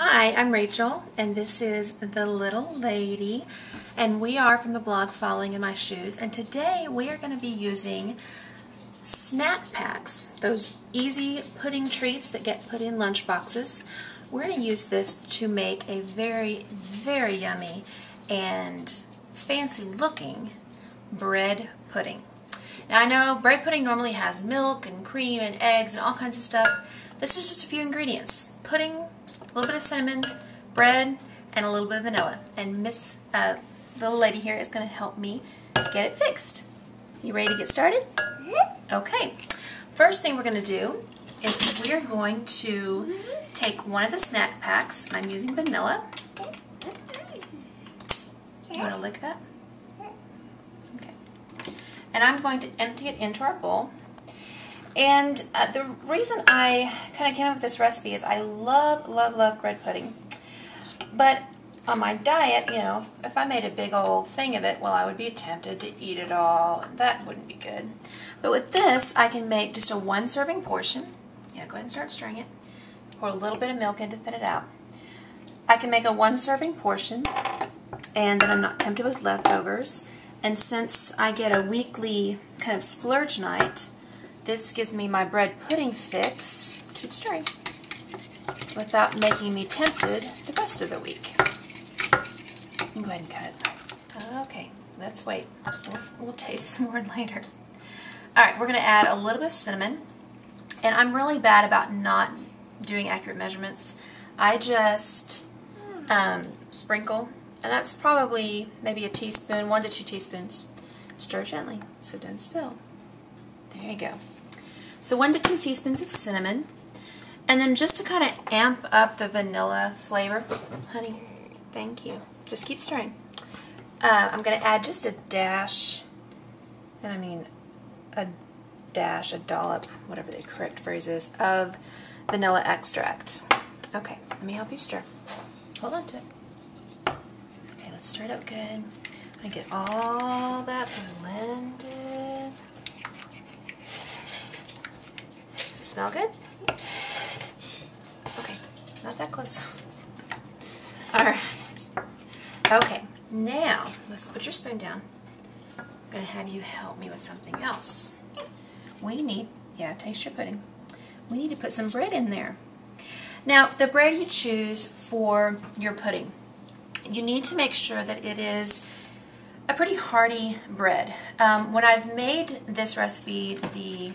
Hi, I'm Rachel, and this is The Little Lady, and we are from the blog Following in My Shoes, and today we are going to be using snack packs, those easy pudding treats that get put in lunch boxes. We're going to use this to make a very, very yummy and fancy looking bread pudding. Now I know bread pudding normally has milk and cream and eggs and all kinds of stuff. This is just a few ingredients. Pudding, a little bit of cinnamon, bread, and a little bit of vanilla. And Miss Little Lady here is going to help me get it fixed. You ready to get started? Okay. First thing we're going to do is we're going to take one of the snack packs. I'm using vanilla. You want to lick that? Okay. And I'm going to empty it into our bowl. And the reason I kind of came up with this recipe is I love, love, love bread pudding. But on my diet, you know, if I made a big old thing of it, well, I would be tempted to eat it all, and that wouldn't be good. But with this, I can make just a one-serving portion. Yeah, go ahead and start stirring it. Pour a little bit of milk in to thin it out. I can make a one-serving portion, and then I'm not tempted with leftovers. And since I get a weekly kind of splurge night, this gives me my bread pudding fix, keep stirring, without making me tempted the rest of the week. You can go ahead and cut. Okay, let's wait. We'll taste some more later. Alright, we're going to add a little bit of cinnamon. And I'm really bad about not doing accurate measurements. I just sprinkle, and that's probably maybe a teaspoon, 1 to 2 teaspoons. Stir gently so it doesn't spill. There you go. So 1 to 2 teaspoons of cinnamon, and then just to kind of amp up the vanilla flavor, honey, thank you. Just keep stirring. I'm going to add just a dash, and I mean a dash, a dollop, whatever the correct phrase is, of vanilla extract. Okay, let me help you stir. Hold on to it. Okay, let's stir it up good. I get all that blended. Does it smell good? Okay, not that close. Alright. Okay, now let's put your spoon down. I'm going to have you help me with something else. We need, taste your pudding. We need to put some bread in there. Now, the bread you choose for your pudding, you need to make sure that it is a pretty hearty bread. When I've made this recipe the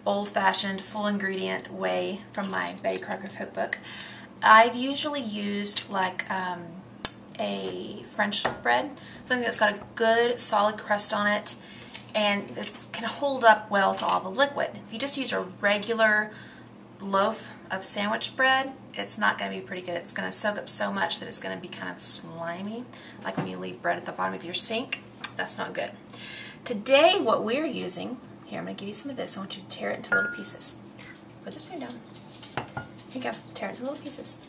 old-fashioned full ingredient way from my Betty Crocker cookbook, I've usually used like a French bread, something that's got a good solid crust on it and it can hold up well to all the liquid. If you just use a regular loaf of sandwich bread, it's not going to be pretty good. It's going to soak up so much that it's going to be kind of slimy, like when you leave bread at the bottom of your sink. That's not good. Today what we're using, here I'm going to give you some of this. I want you to tear it into little pieces. Put the spoon down. Here you go. Tear it into little pieces.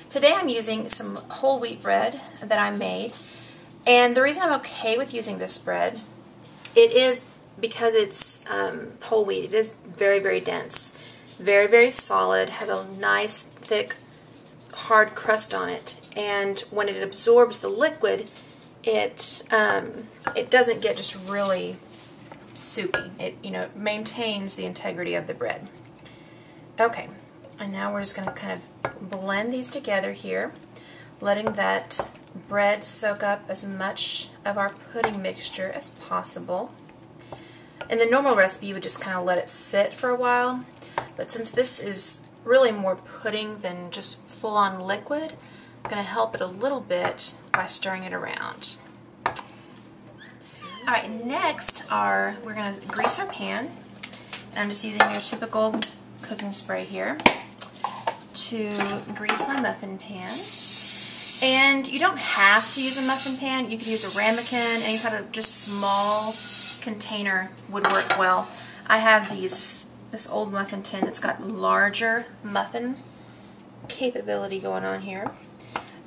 Today I'm using some whole wheat bread that I made, and the reason I'm okay with using this bread, it is because it's whole wheat. It is very, very dense. Very, very solid, has a nice, thick, hard crust on it, and when it absorbs the liquid, it doesn't get just really soupy. It maintains the integrity of the bread. Okay, and now we're just going to kind of blend these together here, letting that bread soak up as much of our pudding mixture as possible. In the normal recipe, you would just kind of let it sit for a while. But since this is really more pudding than just full-on liquid, I'm going to help it a little bit by stirring it around. Alright, next we're going to grease our pan. And I'm just using your typical cooking spray here to grease my muffin pan. And you don't have to use a muffin pan. You could use a ramekin, any kind of just small container would work well. I have this old muffin tin that's got larger muffin capability going on here.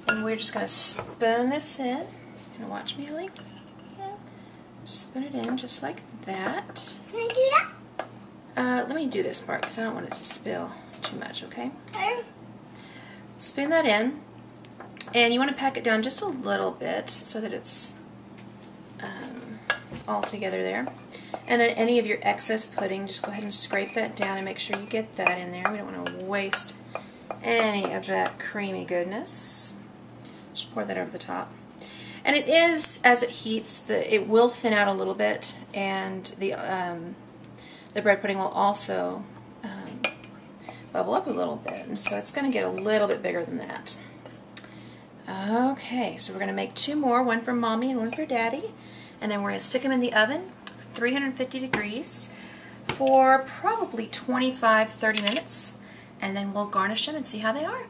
And we're just going to spoon this in. And watch me, Ellie. Spoon it in just like that. Can I do that? Let me do this part because I don't want it to spill too much, okay? Spoon that in, and you want to pack it down just a little bit so that it's all together there. And then any of your excess pudding, just go ahead and scrape that down and make sure you get that in there. We don't want to waste any of that creamy goodness. Just pour that over the top. And it is, as it heats, it will thin out a little bit, and the bread pudding will also bubble up a little bit, and so it's going to get a little bit bigger than that. Okay, so we're going to make 2 more, one for Mommy and one for Daddy, and then we're going to stick them in the oven, 350 degrees, for probably 25-30 minutes, and then we'll garnish them and see how they are.